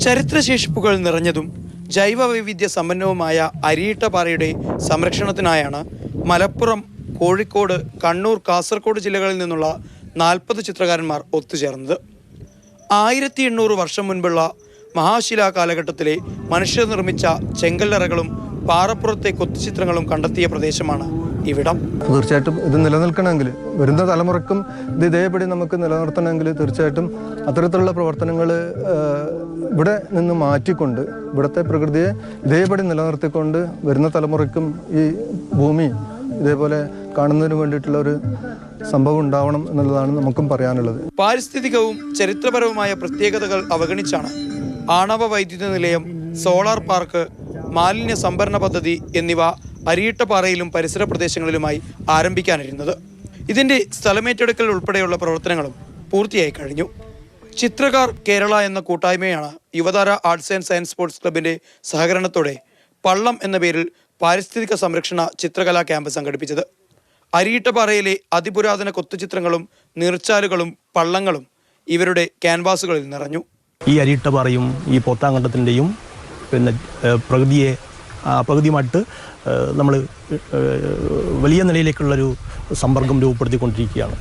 ചരിത്രശേഷിപ്പുകൾ നിറഞ്ഞതും ജൈവ വൈവിധ്യ സമ്പന്നവുമായ അരിയിട്ടപാറയുടെ സംരക്ഷണത്തിനായാണ് മലപ്പുറം, കോഴിക്കോട്, കണ്ണൂർ, കാസർഗോഡ് ജില്ലകളിൽ നിന്നുള്ള 40 ചിത്രകാരന്മാർ ഒത്തുചേർന്നത്. 1800 വർഷം മുൻപുള്ള മഹാശിലാ കാലഘട്ടത്തിലെ മനുഷ്യർ നിർമ്മിച്ച ചെങ്കല്ലറകളും പാറപ്പുറത്തെ കൊത്തുചിത്രങ്ങളും കണ്ടെത്തിയ പ്രദേശമാണ് ഇവിടം. തീർച്ചയായിട്ടും ഇത് നിലനിൽക്കണമെങ്കിൽ, വരുന്ന തലമുറക്കും ഇത് ഇതേപടി നമുക്ക് നിലനിർത്തണമെങ്കിൽ തീർച്ചയായിട്ടും അത്തരത്തിലുള്ള പ്രവർത്തനങ്ങൾ ഇവിടെ നിന്ന് മാറ്റിക്കൊണ്ട്, ഇവിടുത്തെ പ്രകൃതിയെ ഇതേപടി നിലനിർത്തിക്കൊണ്ട് വരുന്ന തലമുറയ്ക്കും ഈ ഭൂമി ഇതേപോലെ കാണുന്നതിന് വേണ്ടിയിട്ടുള്ള ഒരു സംഭവം ഉണ്ടാവണം എന്നുള്ളതാണ് നമുക്കും പറയാനുള്ളത്. പാരിസ്ഥിതികവും ചരിത്രപരവുമായ പ്രത്യേകതകൾ അവഗണിച്ചാണ് ആണവ വൈദ്യുത നിലയം, സോളാർ പാർക്ക്, മാലിന്യ സംഭരണ പദ്ധതി എന്നിവ അരിയിട്ടപാറയിലും പരിസര പ്രദേശങ്ങളിലുമായി ആരംഭിക്കാനിരുന്നത്. ഇതിന്റെ സ്ഥലമേറ്റെടുക്കൽ ഉൾപ്പെടെയുള്ള പ്രവർത്തനങ്ങളും പൂർത്തിയായി കഴിഞ്ഞു. ചിത്രകാർ കേരള എന്ന കൂട്ടായ്മയാണ് യുവതാര ആർട്സ് ആൻഡ് സയൻസ് സ്പോർട്സ് ക്ലബിന്റെ സഹകരണത്തോടെ പള്ളം എന്ന പേരിൽ പാരിസ്ഥിതിക സംരക്ഷണ ചിത്രകലാ ക്യാമ്പ് സംഘടിപ്പിച്ചത്. അരിയിട്ടപാറയിലെ അതിപുരാതന കൊത്തുചിത്രങ്ങളും നീർച്ചാലുകളും പള്ളങ്ങളും ഇവരുടെ ക്യാൻവാസുകളിൽ നിറഞ്ഞു. ഈ അരിയിട്ടപാറയും ഈ പോത്താങ്കണ്ടത്തിൻ്റെയും പ്രകൃതിയുമായിട്ട് നമ്മൾ വലിയ നിലയിലേക്കുള്ളൊരു സമ്പർക്കം രൂപപ്പെടുത്തിക്കൊണ്ടിരിക്കുകയാണ്.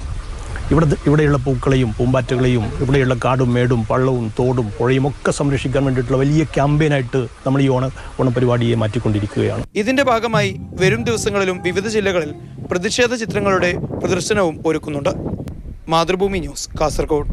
ഇവിടെയുള്ള പൂക്കളെയും പൂമ്പാറ്റകളെയും ഇവിടെയുള്ള കാടും മേടും പള്ളവും തോടും പുഴയും ഒക്കെ സംരക്ഷിക്കാൻ വേണ്ടിയിട്ടുള്ള വലിയ ക്യാമ്പയിനായിട്ട് നമ്മൾ ഈ ഓണപരിപാടിയെ മാറ്റിക്കൊണ്ടിരിക്കുകയാണ്. ഇതിന്റെ ഭാഗമായി വരും ദിവസങ്ങളിലും വിവിധ ജില്ലകളിൽ പ്രതിഷേധ ചിത്രങ്ങളുടെ പ്രദർശനവും ഒരുക്കുന്നുണ്ട്. മാതൃഭൂമി ന്യൂസ്, കാസർഗോഡ്.